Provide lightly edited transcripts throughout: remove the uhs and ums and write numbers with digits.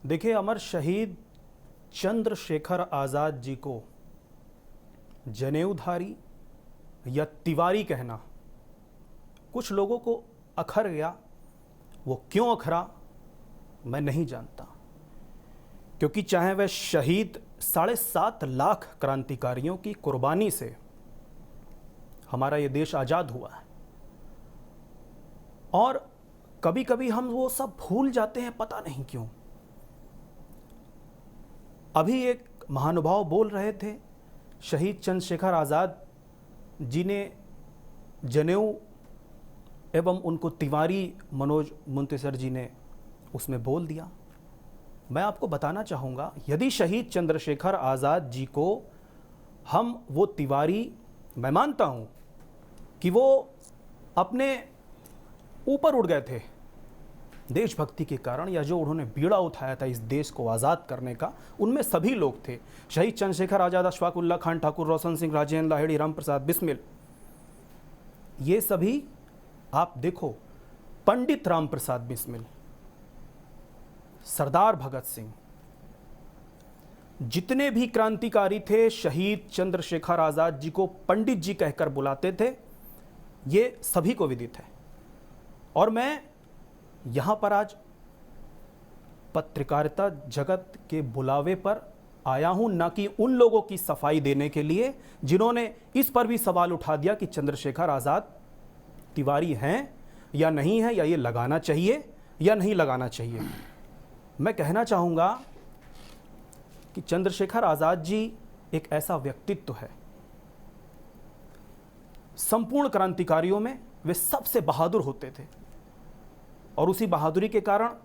देखिए, अमर शहीद चंद्रशेखर आज़ाद जी को जनेऊधारी या तिवारी कहना कुछ लोगों को अखर गया। वो क्यों अखरा मैं नहीं जानता, क्योंकि चाहे वह शहीद 7.5 लाख क्रांतिकारियों की कुर्बानी से हमारा ये देश आज़ाद हुआ है, और कभी कभी हम वो सब भूल जाते हैं, पता नहीं क्यों। अभी एक महानुभाव बोल रहे थे, शहीद चंद्रशेखर आज़ाद जी ने जनेऊ एवं उनको तिवारी मनोज मुंतशिर जी ने उसमें बोल दिया। मैं आपको बताना चाहूँगा, यदि शहीद चंद्रशेखर आज़ाद जी को हम वो तिवारी, मैं मानता हूँ कि वो अपने ऊपर उड़ गए थे देशभक्ति के कारण, या जो उन्होंने बीड़ा उठाया था इस देश को आज़ाद करने का, उनमें सभी लोग थे। शहीद चंद्रशेखर आज़ाद, अशफाक उल्लाह खान ठाकुर, रोशन सिंह, राजेंद्र लाहिड़ी, राम प्रसाद बिस्मिल, ये सभी आप देखो, पंडित राम प्रसाद बिस्मिल, सरदार भगत सिंह, जितने भी क्रांतिकारी थे, शहीद चंद्रशेखर आज़ाद जी को पंडित जी कहकर बुलाते थे, ये सभी को विदित है। और मैं यहाँ पर आज पत्रकारिता जगत के बुलावे पर आया हूँ, न कि उन लोगों की सफाई देने के लिए जिन्होंने इस पर भी सवाल उठा दिया कि चंद्रशेखर आज़ाद तिवारी हैं या नहीं है, या ये लगाना चाहिए या नहीं लगाना चाहिए। मैं कहना चाहूँगा कि चंद्रशेखर आज़ाद जी एक ऐसा व्यक्तित्व है, संपूर्ण क्रांतिकारियों में वे सबसे बहादुर होते थे, और उसी बहादुरी के कारण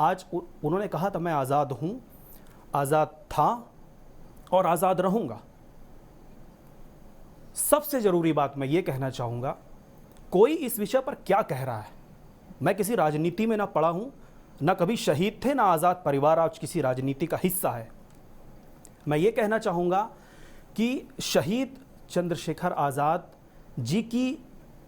आज उन्होंने कहा था, मैं आज़ाद हूँ, आज़ाद था और आज़ाद रहूँगा। सबसे ज़रूरी बात मैं ये कहना चाहूँगा, कोई इस विषय पर क्या कह रहा है, मैं किसी राजनीति में ना पड़ा हूँ, ना कभी शहीद थे, ना आज़ाद परिवार आज किसी राजनीति का हिस्सा है। मैं ये कहना चाहूँगा कि शहीद चंद्रशेखर आज़ाद जी की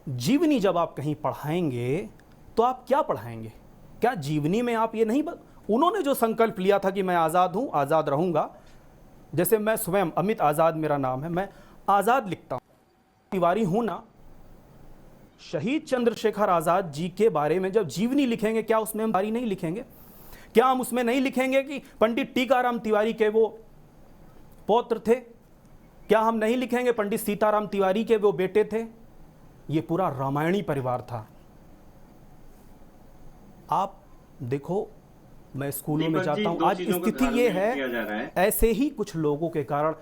जीवनी जब आप कहीं पढ़ाएंगे तो आप क्या पढ़ाएंगे? क्या जीवनी में आप ये नहीं उन्होंने जो संकल्प लिया था कि मैं आज़ाद हूँ, आज़ाद रहूँगा, जैसे मैं स्वयं अमित आज़ाद मेरा नाम है, मैं आज़ाद लिखता हूँ, तिवारी हूँ ना। शहीद चंद्रशेखर आज़ाद जी के बारे में जब जीवनी लिखेंगे, क्या उसमें हम तिवारी नहीं लिखेंगे? क्या हम उसमें नहीं लिखेंगे कि पंडित टीकाराम तिवारी के वो पौत्र थे? क्या हम नहीं लिखेंगे पंडित सीताराम तिवारी के वो बेटे थे? ये पूरा रामायणी परिवार था। आप देखो, मैं स्कूलों में जाता हूं, आज स्थिति ये है, ऐसे ही कुछ लोगों के कारण।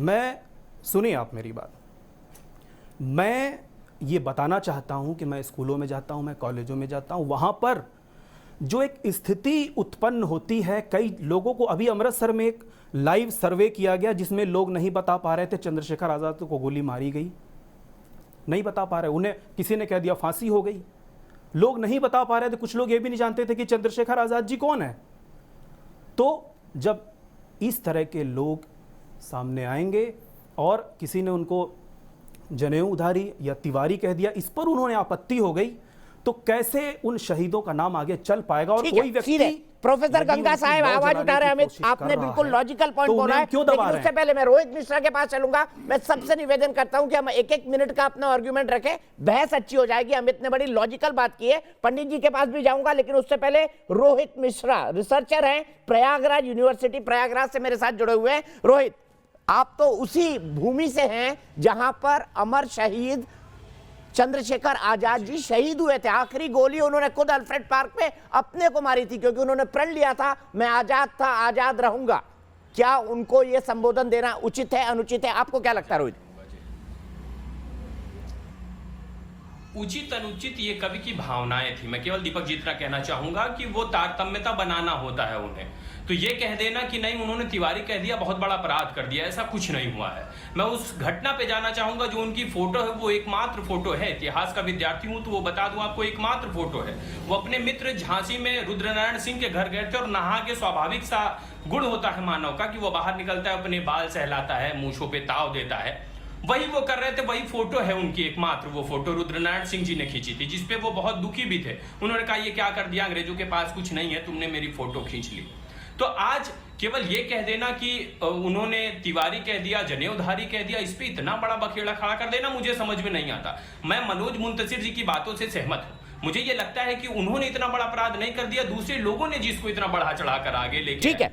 मैं सुनिए आप मेरी बात, मैं ये बताना चाहता हूं कि मैं स्कूलों में जाता हूं, मैं कॉलेजों में जाता हूं, वहां पर जो एक स्थिति उत्पन्न होती है, कई लोगों को, अभी अमृतसर में एक लाइव सर्वे किया गया जिसमें लोग नहीं बता पा रहे थे चंद्रशेखर आज़ाद को गोली मारी गई, नहीं बता पा रहे, उन्हें किसी ने कह दिया फांसी हो गई, लोग नहीं बता पा रहे थे। कुछ लोग ये भी नहीं जानते थे कि चंद्रशेखर आज़ाद जी कौन है। तो जब इस तरह के लोग सामने आएंगे और किसी ने उनको जनेऊधारी या तिवारी कह दिया, इस पर उन्होंने आपत्ति हो गई, तो कैसे उन शहीदों का नाम आगे चल पाएगा? और कोई व्यक्ति, प्रोफेसर गंगा साहब आवाज उठा रहे हैं, अमित आपने बिल्कुल लॉजिकल पॉइंट बोला है, लेकिन उससे पहले मैं रोहित मिश्रा के पास चलूंगा। मैं सबसे निवेदन करता हूं कि हम एक एक मिनट का अपना आर्गुमेंट रखें, बहस अच्छी हो जाएगी। अमित ने बड़ी लॉजिकल बात की है, पंडित जी के पास भी जाऊंगा, लेकिन उससे पहले रोहित मिश्रा रिसर्चर हैं, प्रयागराज यूनिवर्सिटी प्रयागराज से मेरे साथ जुड़े हुए हैं। रोहित, आप तो उसी भूमि से हैं जहां पर अमर शहीद चंद्रशेखर आजाद जी शहीद हुए थे। आखिरी गोली उन्होंने खुद अल्फ्रेड पार्क में अपने को मारी थी, क्योंकि उन्होंने प्रण लिया था, मैं आजाद था, आजाद रहूंगा। क्या उनको यह संबोधन देना उचित है, अनुचित है? आपको क्या लगता है रोहित? उचित अनुचित ये कवि की भावनाएं थी। मैं केवल दीपक जी इतना कहना चाहूंगा कि वो तारतम्यता बनाना होता है उन्हें। तो ये कह देना कि नहीं उन्होंने तिवारी कह दिया, बहुत बड़ा अपराध कर दिया, ऐसा कुछ नहीं हुआ है। मैं उस घटना पे जाना चाहूंगा, जो उनकी फोटो है वो एकमात्र फोटो है। इतिहास का विद्यार्थी हूं तो वो बता दूं आपको, एकमात्र फोटो है। वो अपने मित्र झांसी में रुद्रनारायण सिंह के घर गए थे, और नहा के स्वाभाविक सा गुण होता है मानव का कि वो बाहर निकलता है, अपने बाल सहलाता है, मूंछों पे ताव देता है। वही वो कर रहे थे। वही फोटो है उनकी एकमात्र, वो फोटो रुद्रनारायण सिंह जी ने खींची थी, जिसपे वो बहुत दुखी भी थे। उन्होंने कहा ये क्या कर दिया, अंग्रेजों के पास कुछ नहीं है, तुमने मेरी फोटो खींच ली। तो आज केवल ये कह देना कि उन्होंने तिवारी कह दिया, जनेऊधारी कह दिया, इस पे इतना बड़ा बखेड़ा खड़ा कर देना मुझे समझ में नहीं आता। मैं मनोज मुंतशिर जी की बातों से सहमत हूं। मुझे ये लगता है कि उन्होंने इतना बड़ा अपराध नहीं कर दिया, दूसरे लोगों ने जिसको इतना बढ़ा चढ़ा कर आगे लेके ठीक है।